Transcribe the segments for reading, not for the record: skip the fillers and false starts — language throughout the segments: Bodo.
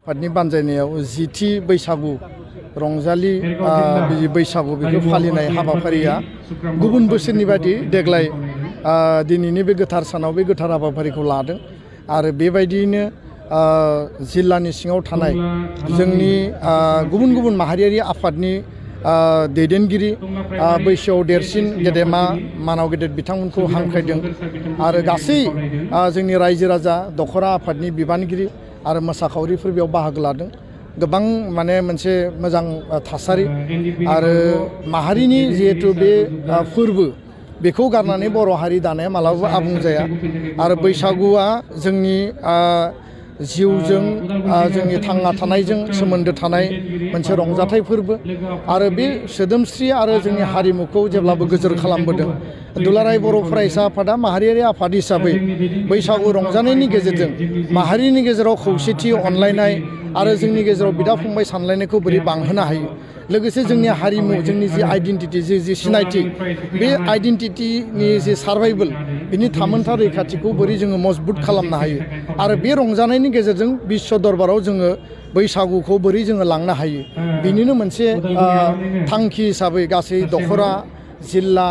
आफादनि बानजायनायाव जिथि बैसागु रंजालि बैसागु बेखौ फालिनाय हाबाफारिया गुबुन बोसोरनि बायदि देग्लाय दिनैनि बे गोथार सानाव बे गोथार हाबाफारिखौ लादों आरो बेबायदियैनो जिल्लानि सिङाव थानाय जोंनि गुबुन गुबुन माहारियारि आफादनि दैदेनगिरि बैसोआव देरसिन गेदेमा मानाव गेदेर बिथांमोनखौ हांख्रायदों आरो गासै जोंनि रायजो राजा दखरा आफादनि बिबानगिरि आरो मोसाखावरिफोर बेयाव बाहागो लादों गोबां माने मोनसे मोजां थासारि आरो माहारिनि जिहेतु बे फोरबो बेखौ गारनानै बर' हारि दानाया मालाबाबो आबुं जाया आरो बैसागुआ जोंनि जिउजों जोंनि थांना थानायजों सोमोन्दो थानाय मोनसे रंजाथाइ फोरबो आरो बे सोदोमस्रि आरो जोंनि हारिमुखौ जेब्लाबो गोजोर खालामबोदों। दुलाराय बर' फरायसा आफादा माहारियारि आफाद हिसाबै बैसागु रंजानायनि गेजेरजों माहारिनि गेजेराव खौसेथि अनलायनाय आरो जोंनि गेजेराव बिदा फंबाय सानलायनायखौ बोरै बांहोनो हायो लोगोसे जोंनि हारिमु जोंनि जि आइडेन्टिटि जि सिनायथि बे आइडेन्टिटिनि जि सार्भाइभेल बिनि थामोनथा रैखाथिखौ बोरै जोङो मजबुत खालामनो हायो आरो बे रंजानायनि गेजेरजों बिश्व दरबाराव जोङो बैसागुखौ बोरै जोङो लांनो हायो बिनिनो मोनसे थांखि हिसाबै गासै दखरा जिल्ला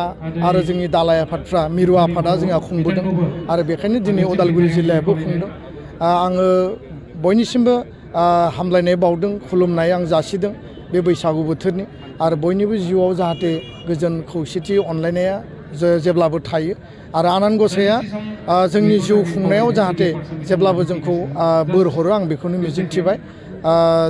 आरो जोंनि दालाइ आफादफ्रा मिरु आफादा जोंहा खुंबोदों आरो बेखायनो दिनै उदालगुरि जिल्लायाबो खुंदों। आङो बयनिसिमबो हामलायनाय बावदों खुलुमनाय आं जासिदों बे बैसागु बोथोरनि आरो बयनिबो जिउआव जाहाथे गोजोन खौसेथि अनलायनाया जेब्लाबो थायो आरो आनान गसाया जोंनि जिउ खुंनायाव जाहाथे जेब्लाबो जोंखौ बोर हरो आं बेखौनो मिजिंथिबाय।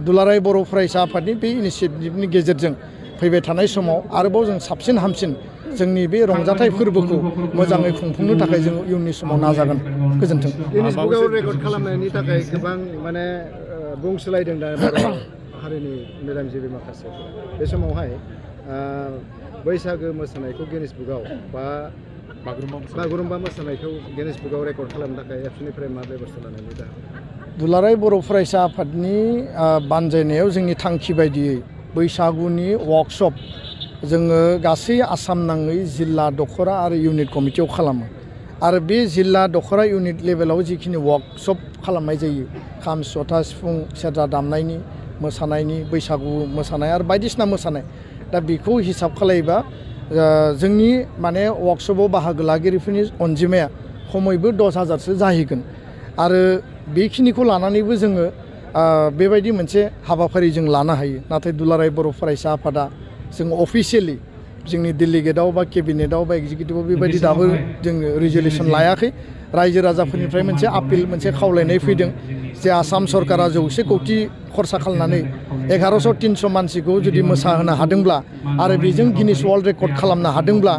दुलाराय बर' फरायसा आफादनि बे इनिसियेटिभनि गेजेरजों फैबाय थानाय समाव आरोबाव जों साबसिन हामसिन जोंनि बे रंजाथाइ फोरबोखौ मोजाङै खुंफुंनो थाखाय जों इयुननि समाव नाजागोन। गोजोन्थों। गिनिस बुकआव रेकर्ड खालामनायनि थाखाय गोबां माने बुंसोलायदों दा बर' हारिनि मेधामजिबि माखासे बे समावहाय बैसागो मोसानायखौ गिनिस बुकआव बा बागुरुम्बा मोसानायखौ गिनिस बुकआव रेकर्ड खालामनो थाखाय एबसुनिफ्राय मा बेबस्था लानायनि दा दुलाराय बर' फरायसा आफादनि बानजायनायाव जोंनि थांखि बायदियै बैसागुनि वार्कशप जोङो गासै आसाम नाङै जिल्ला दखरा आरो इउनिट कमिटियाव खालामो आरो बे जिल्ला दखरा इउनिट लेभेलाव जिखिनि वार्कशप खालामनाय जायो खाम जथा सिफुं सेरजा दामनायनि मोसानायनि बैसागु मोसानाय आरो बायदिसिना मोसानाय दा बेखौ हिसाब खालायोबा जोंनि माने वार्कशपआव बाहागो लागिरिफोरनि अनजिमाया खमैबो 10,000सो जाहैगोन आरो बेखिनिखौ लानानैबो जोङो बेबायदि मोनसे हाबाफारि जों लानो हायो नाथाय दुलाराय बर' फरायसा आफादा जों अफिसियेलि जोंनि डेलिगेटआव बा केबिनेटआव बा एक्जिकिउटिभआव बेबायदि दाबो जोङो रिजलिउसन लायाखै। रायजो राजाफोरनिफ्राय मोनसे आपिल मोनसे खावलायनाय फैदों जे आसाम सरकारा 100 कौटि खरसा खालामनानै 11,300 मानसिखौ जुदि मोसाहोनो हादोंब्ला आरो बेजों गिनिस वर्ल्ड रेकर्ड खालामनो हादोंब्ला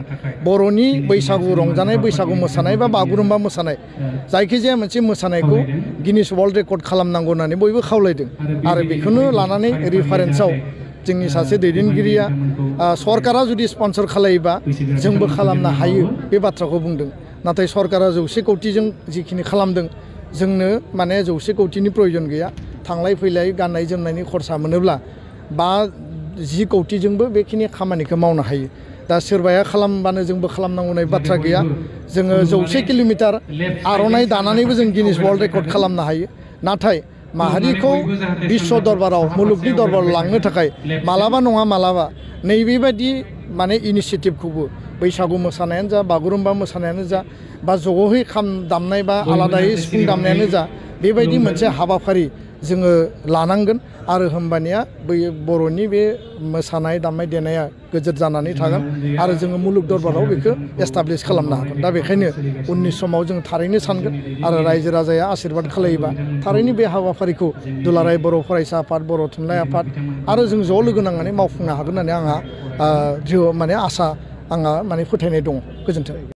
बर'नि बैसागु रंजानाय बैसागु मोसानाय बा बागुरुम्बा मोसानाय जायखिजाया मोनसे मोसानायखौ गिनिस वर्ल्ड रेकर्ड खालामनांगौ होननानै बयबो खावलायदों आरो बेखौनो लानानै रिफारेन्सआव जोंनि सासे दैदेनगिरिया सरकारा जुदि स्पन्सर खालायोबा जोंबो खालामनो हायो बे बाथ्राखौ बुंदों नाथाय सरकारा 100 कौटिजों जिखिनि खालामदों जोंनो माने 100 कौटिनि प्रयोजन गैया थांलाय फैलाय गाननाय जोमनायनि खरसा मोनोब्ला 10 कौटिजोंबो बेखिनि खामानिखौ मावनो हायो। दा सोरबाया खालामबानो जोंबो खालामनांगौ होननाय बाथ्रा गैया जोङो 100 किल'मिटार आर'नाइ दानानैबो जों गिनिस वर्ल्ड रेकर्ड खालामनो हायो नाथाय माहारिखौ बिश्व दरबाराव मुलुगनि दरबाराव लांनो थाखाय मालाबा नङा मालाबा नैबेबायदि माने इनिसियेटिभखौबो बैसागु मोसानायानो जा बागुरुम्बा मोसानायानो जा बा ज'है खाम दामनाय बा आलादायै सिफुं दामनायानो जा बेबायदि मोनसे हाबाफारि जोङो लानांगोन आरो होमबानिया बै बर'नि बे मोसानाय दामनाय देनाया गोजोर जानानै थागोन आरो जोङो मुलुग दरबाराव बेखौ एस्टाब्लिस खालामनो हागोन। दा बेखायनो उननि समाव जों थारैनो सानगोन आरो रायजो राजाया आशीर्बाद खालायोबा थारैनो बे हाबाफारिखौ दुलाराय बर' फरायसा आफाद बर' थुनलाइ आफाद आरो जों ज' लोगो नांनानै मावफुंनो हागोन होननानै आंहा माने आसा आंहा माने फोथायनाय दङ। गोजोन्थों।